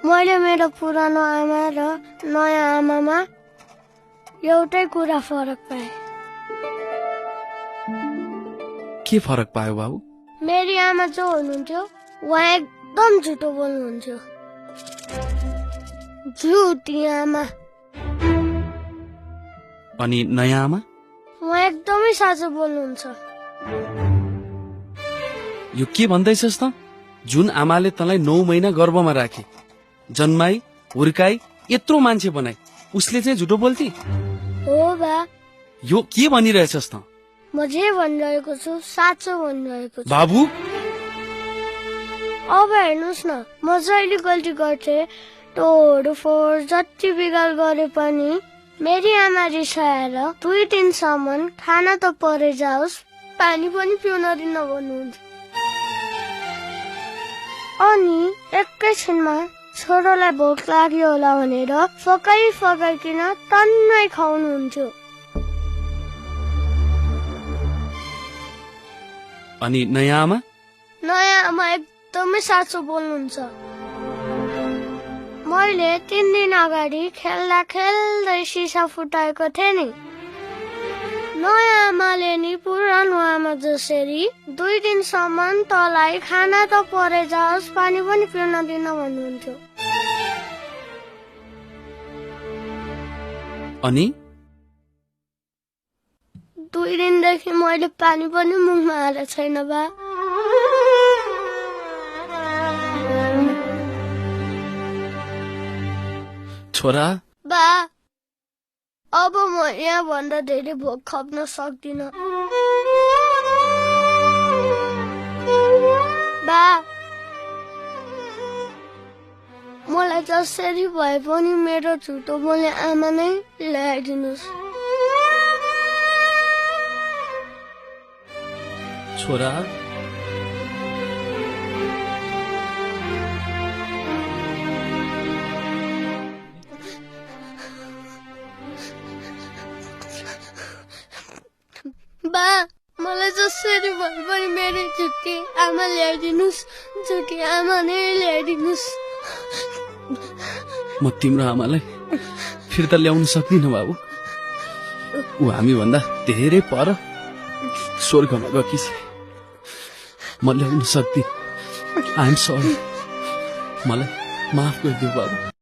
मैले मेरो पुरानो आमा र नयाँ आमामा एउटै कुरा फरक पाएँ। के फरक पायो बाबु? मेरी आमा जो हुनुहुन्थ्यो उहाँ एकदम झुटो बोल्नुहुन्थ्यो। झुटी आमा। अनि नयाँ आमा? उहाँ एकदमै साँचो बोल्नुहुन्छ। यो के भन्दैछस् त? जुन आमाले तँलाई 9 महिना गर्भमा राखे, जन्माई, हुर्काई, यत्रो मान्छे बनाई, उसले चाहिँ झुटो बोल्थी? हो बा। यो के भनिरहेछस् त? म जे भनिरहेको छु साँचो भनिरहेको छु। बाबु अब हेर्नुहोस् न, म जहिले गल्ती गर्थे, तोडफोड जति बिगार गरे पनि मेरी आमा रिसाएर 2 दिनसम्म खाना त परे जाओस्, पानी पनि पिउन दिन भन्नुहुन्छ। अनि एकैछिनमा छोरोलाई भोक लाग्यो होला भनेर फकाइकिन टन्नै खुवाउनुहुन्थ्यो। अनि नयाँ आमा? नयाँ आमा एकदमै साँचो बोल्नुहुन्छ। मैले 3 दिन अगाडि खेल्दा खेल्दै सिसा फुटाएको थिएँ नि। नयाँ आमाले नि पुरानो आमा जसरी 2 दिनसम्म तँलाई खाना त परे जाओस्, पानी पनि पिउन दिन भन्नुहुन्थ्यो। अनि 2 दिनदेखि मैले पानी पनि मुखमा हालेको छैन बा। छोरा बा, अब म यहाँ भन्दा धेरै भोक खप्न सक्दिन। बा, मलाई जसरी भए पनि मेरो झुटो बोल्ने आमा नै ल्याइदिनुहोस्। छोरा बा, मलाई जसरी भए पनि मेरो झुटी आमा ल्याइदिनुहोस्। झुटी आमा नै ल्याइदिनुहोस्। म तिम्रो आमालाई फिर्ता ल्याउन सक्दिनँ बाबु। ऊ हामी भन्दा धेरै पर स्वर्गमा गएकी छ। म ल्याउन सक्दिनँ। I am sorry. मलाई माफ गरिदिऊ बाबु।